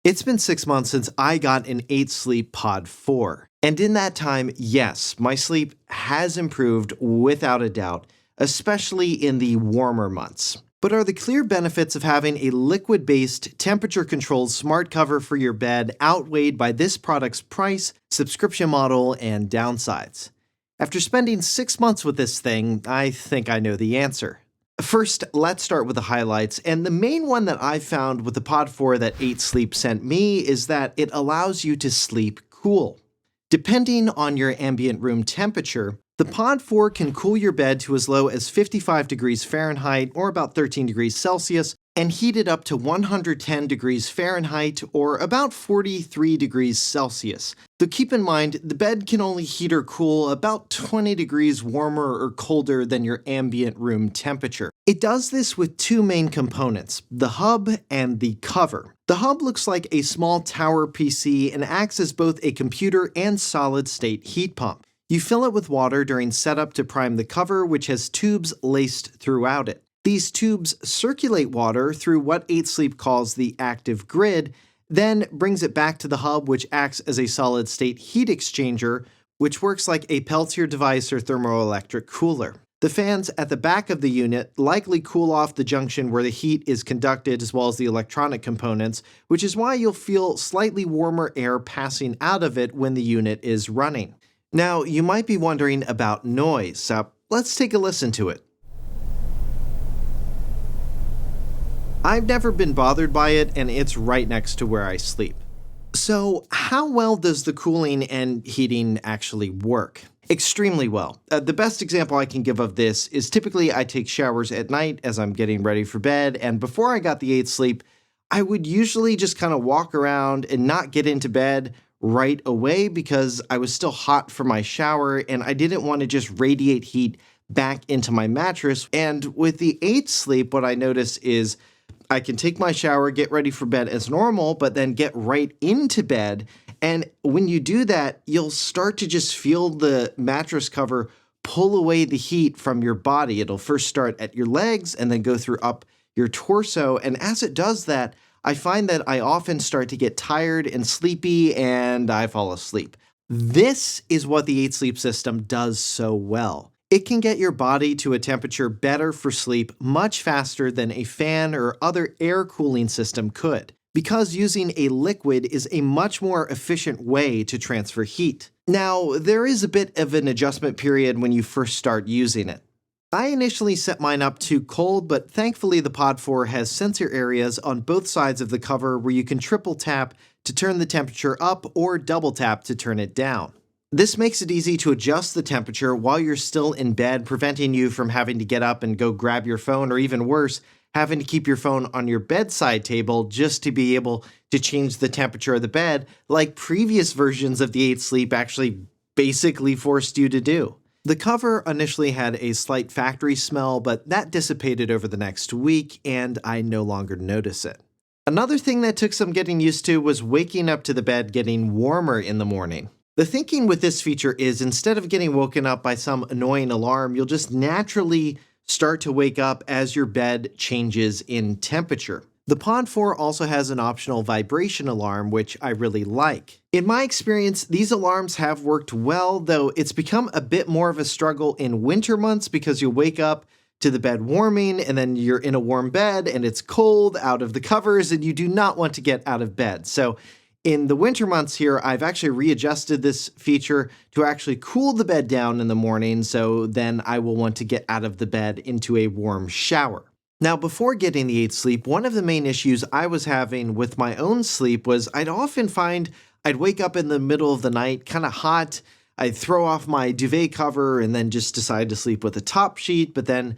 It's been 6 months since I got an 8 Sleep Pod 4. And in that time, yes, my sleep has improved without a doubt, especially in the warmer months. But are the clear benefits of having a liquid-based, temperature-controlled smart cover for your bed outweighed by this product's price, subscription model, and downsides? After spending 6 months with this thing, I think I know the answer. First, let's start with the highlights, and the main one that I've found with the Pod 4 that 8 Sleep sent me is that it allows you to sleep cool. Depending on your ambient room temperature, the Pod 4 can cool your bed to as low as 55 degrees Fahrenheit or about 13 degrees Celsius and heat it up to 110 degrees Fahrenheit or about 43 degrees Celsius. Though keep in mind, the bed can only heat or cool about 20 degrees warmer or colder than your ambient room temperature. It does this with two main components, the hub and the cover. The hub looks like a small tower PC and acts as both a computer and solid-state heat pump. You fill it with water during setup to prime the cover, which has tubes laced throughout it. These tubes circulate water through what 8 Sleep calls the active grid, then brings it back to the hub, which acts as a solid-state heat exchanger, which works like a Peltier device or thermoelectric cooler. The fans at the back of the unit likely cool off the junction where the heat is conducted as well as the electronic components, which is why you'll feel slightly warmer air passing out of it when the unit is running. Now, you might be wondering about noise, so let's take a listen to it. I've never been bothered by it, and it's right next to where I sleep. So, how well does the cooling and heating actually work? Extremely well. The best example I can give of this is typically I take showers at night as I'm getting ready for bed, and before I got the 8 Sleep, I would usually just kind of walk around and not get into bed right away because I was still hot from my shower and I didn't want to just radiate heat back into my mattress. And with the 8 Sleep, what I noticed is I can take my shower, get ready for bed as normal, but then get right into bed. And when you do that, you'll start to just feel the mattress cover pull away the heat from your body. It'll first start at your legs and then go through up your torso. And as it does that, I find that I often start to get tired and sleepy and I fall asleep. This is what the 8 Sleep system does so well. It can get your body to a temperature better for sleep much faster than a fan or other air cooling system could, because using a liquid is a much more efficient way to transfer heat. Now, there is a bit of an adjustment period when you first start using it. I initially set mine up to cold, but thankfully the Pod 4 has sensor areas on both sides of the cover where you can triple tap to turn the temperature up or double tap to turn it down. This makes it easy to adjust the temperature while you're still in bed, preventing you from having to get up and go grab your phone, or even worse, having to keep your phone on your bedside table just to be able to change the temperature of the bed, like previous versions of the 8 Sleep actually basically forced you to do. The cover initially had a slight factory smell, but that dissipated over the next week, and I no longer notice it. Another thing that took some getting used to was waking up to the bed getting warmer in the morning. The thinking with this feature is instead of getting woken up by some annoying alarm, you'll just naturally start to wake up as your bed changes in temperature. The Pod 4 also has an optional vibration alarm, which I really like. In my experience, these alarms have worked well, though it's become a bit more of a struggle in winter months because you wake up to the bed warming and then you're in a warm bed and it's cold out of the covers and you do not want to get out of bed. So in the winter months here, I've actually readjusted this feature to actually cool the bed down in the morning, so then I will want to get out of the bed into a warm shower. Now, before getting the 8 Sleep, one of the main issues I was having with my own sleep was I'd often find I'd wake up in the middle of the night kind of hot, I'd throw off my duvet cover and then just decide to sleep with a top sheet, but then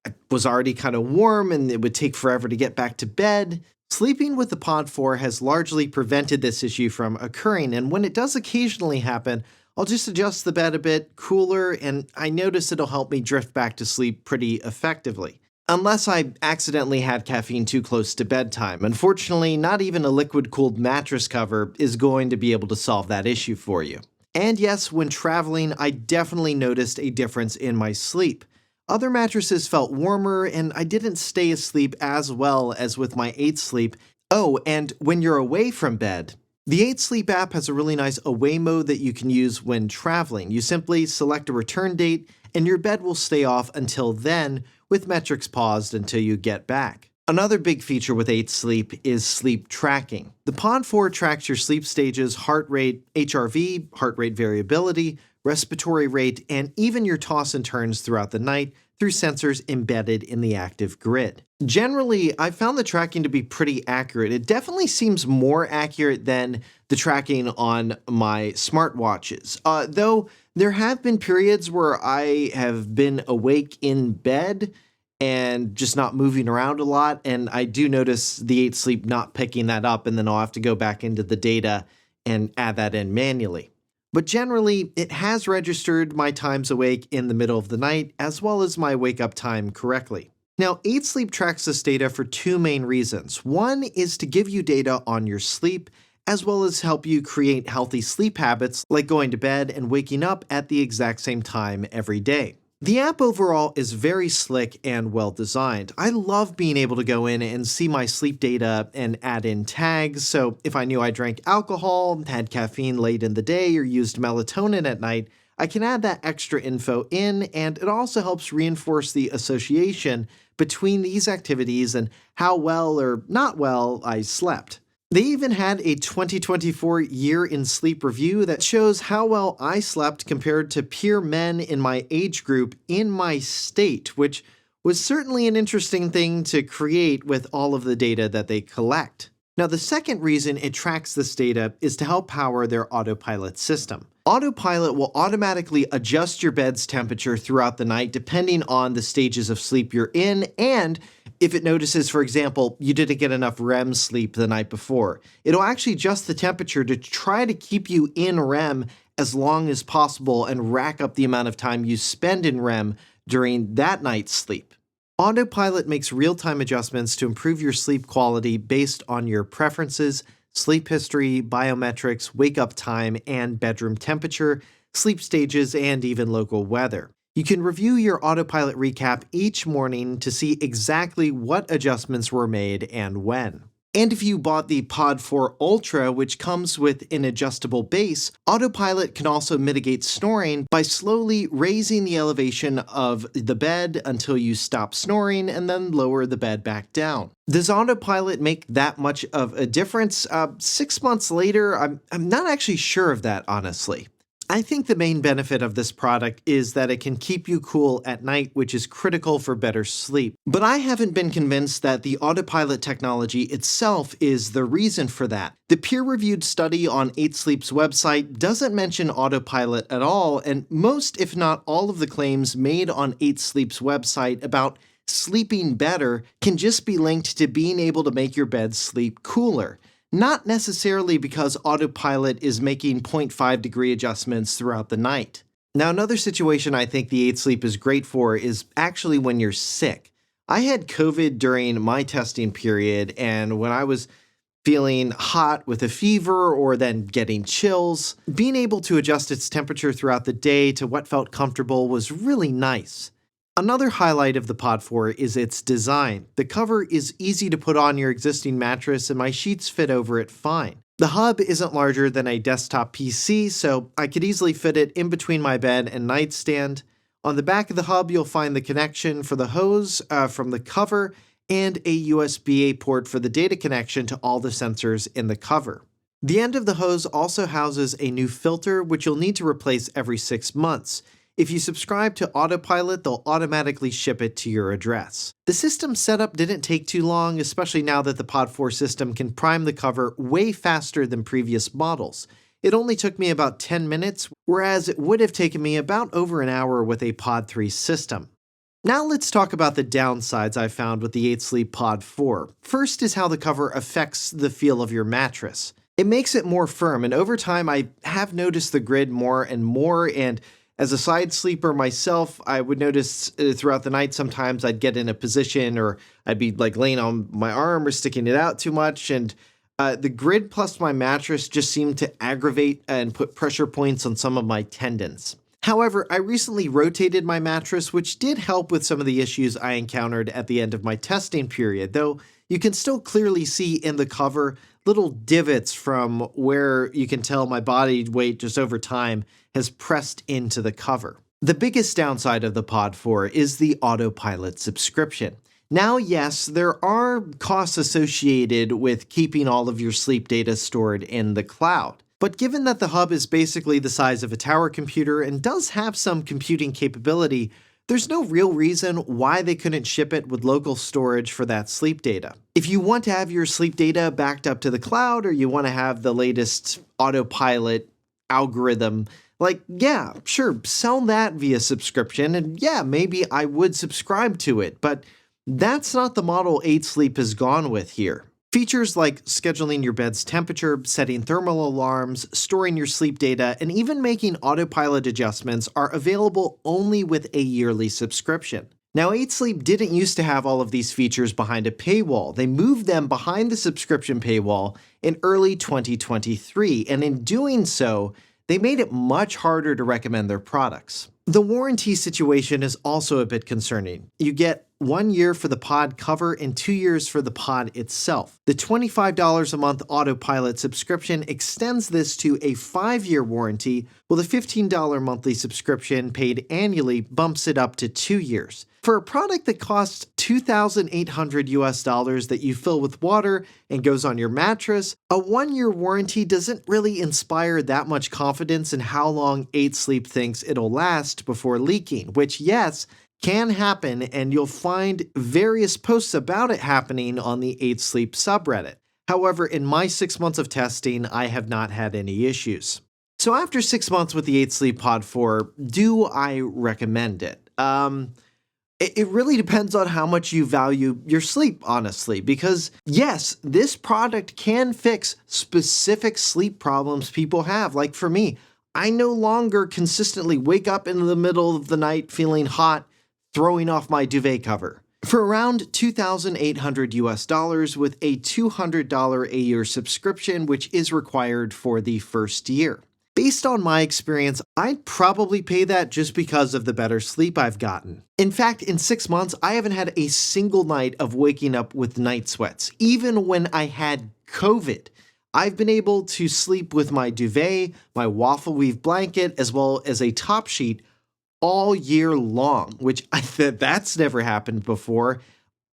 I was already kind of warm and it would take forever to get back to bed. Sleeping with the Pod 4 has largely prevented this issue from occurring, and when it does occasionally happen, I'll just adjust the bed a bit cooler, and I notice it'll help me drift back to sleep pretty effectively. Unless I accidentally had caffeine too close to bedtime. Unfortunately, not even a liquid-cooled mattress cover is going to be able to solve that issue for you. And yes, when traveling, I definitely noticed a difference in my sleep. Other mattresses felt warmer, and I didn't stay asleep as well as with my 8 Sleep. Oh, and when you're away from bed, the 8 Sleep app has a really nice away mode that you can use when traveling. You simply select a return date, and your bed will stay off until then, with metrics paused until you get back. Another big feature with 8 Sleep is sleep tracking. The Pod 4 tracks your sleep stages, heart rate, HRV, heart rate variability, respiratory rate, and even your toss and turns throughout the night through sensors embedded in the active grid. Generally, I found the tracking to be pretty accurate. It definitely seems more accurate than the tracking on my smartwatches. Though there have been periods where I have been awake in bed and just not moving around a lot, and I do notice the 8 Sleep not picking that up, and then I'll have to go back into the data and add that in manually. But generally, it has registered my times awake in the middle of the night, as well as my wake up time correctly. Now, 8 Sleep tracks this data for two main reasons. One is to give you data on your sleep, as well as help you create healthy sleep habits like going to bed and waking up at the exact same time every day. The app overall is very slick and well designed. I love being able to go in and see my sleep data and add in tags, so if I knew I drank alcohol, had caffeine late in the day, or used melatonin at night, I can add that extra info in, and it also helps reinforce the association between these activities and how well or not well I slept. They even had a 2024 year in sleep review that shows how well I slept compared to peer men in my age group in my state, which was certainly an interesting thing to create with all of the data that they collect. Now, the second reason it tracks this data is to help power their Autopilot system. Autopilot will automatically adjust your bed's temperature throughout the night depending on the stages of sleep you're in, and if it notices, for example, you didn't get enough REM sleep the night before. It'll actually adjust the temperature to try to keep you in REM as long as possible and rack up the amount of time you spend in REM during that night's sleep. Autopilot makes real-time adjustments to improve your sleep quality based on your preferences, sleep history, biometrics, wake-up time, and bedroom temperature, sleep stages, and even local weather. You can review your Autopilot recap each morning to see exactly what adjustments were made and when. And if you bought the Pod 4 Ultra, which comes with an adjustable base, Autopilot can also mitigate snoring by slowly raising the elevation of the bed until you stop snoring and then lower the bed back down. Does Autopilot make that much of a difference? 6 months later, I'm not actually sure of that, honestly. I think the main benefit of this product is that it can keep you cool at night, which is critical for better sleep. But I haven't been convinced that the Autopilot technology itself is the reason for that. The peer-reviewed study on 8 Sleep's website doesn't mention Autopilot at all, and most, if not all, of the claims made on 8 Sleep's website about sleeping better can just be linked to being able to make your bed sleep cooler. Not necessarily because Autopilot is making 0.5 degree adjustments throughout the night. Now, another situation I think the 8 Sleep is great for is actually when you're sick. I had COVID during my testing period, and when I was feeling hot with a fever or then getting chills, being able to adjust its temperature throughout the day to what felt comfortable was really nice. Another highlight of the Pod 4 is its design. The cover is easy to put on your existing mattress and my sheets fit over it fine. The hub isn't larger than a desktop PC, so I could easily fit it in between my bed and nightstand. On the back of the hub, you'll find the connection for the hose from the cover and a USB-A port for the data connection to all the sensors in the cover. The end of the hose also houses a new filter, which you'll need to replace every 6 months. If you subscribe to Autopilot, they'll automatically ship it to your address. The system setup didn't take too long, especially now that the Pod 4 system can prime the cover way faster than previous models. It only took me about 10 minutes, whereas it would have taken me about over an hour with a Pod 3 system. Now let's talk about the downsides I found with the 8 Sleep Pod 4. First is how the cover affects the feel of your mattress. It makes it more firm, and over time I have noticed the grid more and more, and as a side sleeper myself, I would notice throughout the night sometimes I'd get in a position or I'd be like laying on my arm or sticking it out too much, and the grid plus my mattress just seemed to aggravate and put pressure points on some of my tendons. However, I recently rotated my mattress, which did help with some of the issues I encountered at the end of my testing period, though you can still clearly see in the cover little divots from where you can tell my body weight just over time has pressed into the cover. The biggest downside of the Pod 4 is the Autopilot subscription. Now, yes, there are costs associated with keeping all of your sleep data stored in the cloud. But given that the hub is basically the size of a tower computer and does have some computing capability, there's no real reason why they couldn't ship it with local storage for that sleep data. If you want to have your sleep data backed up to the cloud, or you want to have the latest Autopilot algorithm, yeah, sure, sell that via subscription, and yeah, maybe I would subscribe to it, but that's not the model 8 Sleep has gone with here. Features like scheduling your bed's temperature, setting thermal alarms, storing your sleep data, and even making autopilot adjustments are available only with a yearly subscription. Now, 8 Sleep didn't used to have all of these features behind a paywall. They moved them behind the subscription paywall in early 2023, and in doing so, they made it much harder to recommend their products. The warranty situation is also a bit concerning. You get 1 year for the pod cover and 2 years for the pod itself. The $25 a month Autopilot subscription extends this to a 5-year warranty, while the $15 monthly subscription paid annually bumps it up to 2 years. For a product that costs $2,800 that you fill with water and goes on your mattress, a 1-year warranty doesn't really inspire that much confidence in how long 8 Sleep thinks it'll last before leaking, which, yes, can happen, and you'll find various posts about it happening on the 8 Sleep subreddit. However, in my 6 months of testing, I have not had any issues. So after 6 months with the 8 Sleep Pod 4, do I recommend it? It really depends on how much you value your sleep, honestly, because yes, this product can fix specific sleep problems people have. Like for me, I no longer consistently wake up in the middle of the night feeling hot, throwing off my duvet cover. For around $2,800 with a $200 a year subscription, which is required for the first year. Based on my experience, I'd probably pay that just because of the better sleep I've gotten. In fact, in 6 months, I haven't had a single night of waking up with night sweats, even when I had COVID. I've been able to sleep with my duvet, my waffle weave blanket, as well as a top sheet all year long, which that's never happened before.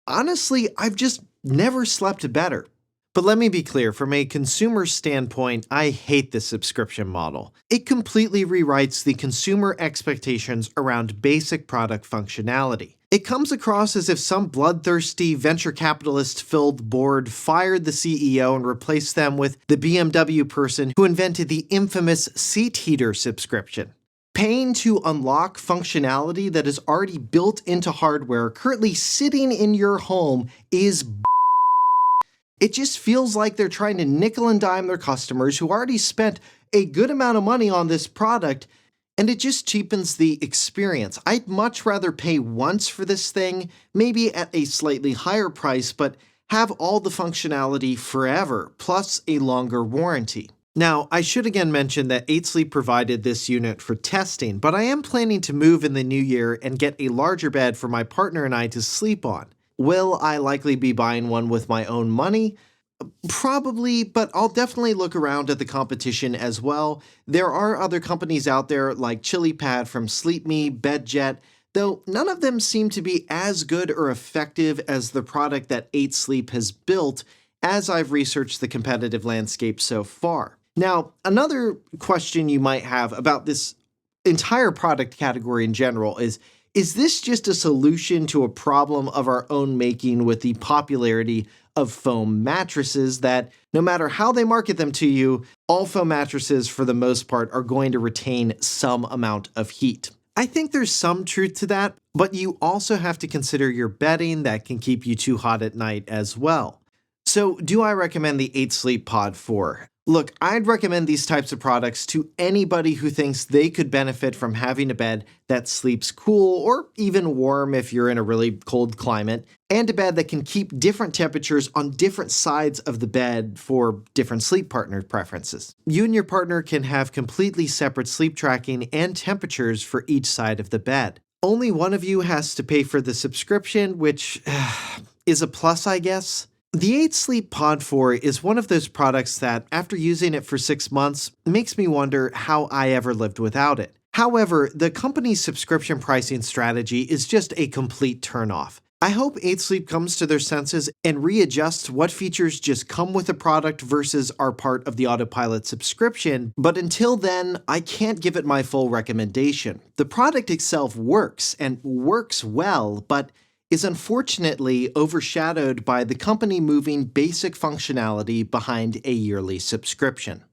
Honestly, I've just never slept better. But let me be clear, from a consumer standpoint, I hate this subscription model. It completely rewrites the consumer expectations around basic product functionality. It comes across as if some bloodthirsty, venture capitalist-filled board fired the CEO and replaced them with the BMW person who invented the infamous seat heater subscription. Paying to unlock functionality that is already built into hardware currently sitting in your home is It just feels like they're trying to nickel and dime their customers who already spent a good amount of money on this product, and it just cheapens the experience. I'd much rather pay once for this thing, maybe at a slightly higher price, but have all the functionality forever, plus a longer warranty. Now, I should again mention that 8 Sleep provided this unit for testing, but I am planning to move in the new year and get a larger bed for my partner and I to sleep on. Will I likely be buying one with my own money? Probably, but I'll definitely look around at the competition as well. There are other companies out there like ChiliPad from SleepMe, BedJet, though none of them seem to be as good or effective as the product that 8 Sleep has built, as I've researched the competitive landscape so far. Now, another question you might have about this entire product category in general is this just a solution to a problem of our own making with the popularity of foam mattresses that, no matter how they market them to you, all foam mattresses for the most part are going to retain some amount of heat? I think there's some truth to that, but you also have to consider your bedding that can keep you too hot at night as well. So, do I recommend the 8 Sleep Pod 4? Look, I'd recommend these types of products to anybody who thinks they could benefit from having a bed that sleeps cool or even warm if you're in a really cold climate, and a bed that can keep different temperatures on different sides of the bed for different sleep partner preferences. You and your partner can have completely separate sleep tracking and temperatures for each side of the bed. Only one of you has to pay for the subscription, which is a plus, I guess. The 8 Sleep Pod 4 is one of those products that, after using it for 6 months, makes me wonder how I ever lived without it. However, the company's subscription pricing strategy is just a complete turnoff. I hope 8 Sleep comes to their senses and readjusts what features just come with a product versus are part of the Autopilot subscription, but until then, I can't give it my full recommendation. The product itself works, and works well, but is unfortunately overshadowed by the company moving basic functionality behind a yearly subscription.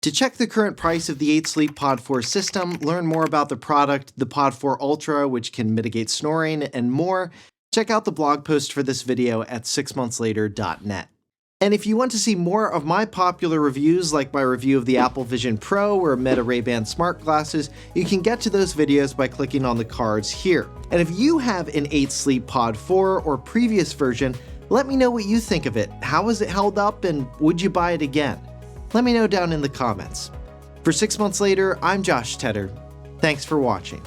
To check the current price of the 8 Sleep Pod 4 system, learn more about the product, the Pod 4 Ultra, which can mitigate snoring, and more, check out the blog post for this video at 6monthslater.net. And if you want to see more of my popular reviews, like my review of the Apple Vision Pro or Meta Ray-Ban smart glasses, you can get to those videos by clicking on the cards here. And if you have an 8 Sleep Pod 4 or previous version, let me know what you think of it. How has it held up, and would you buy it again? Let me know down in the comments. For 6 Months Later, I'm Josh Tedder. Thanks for watching.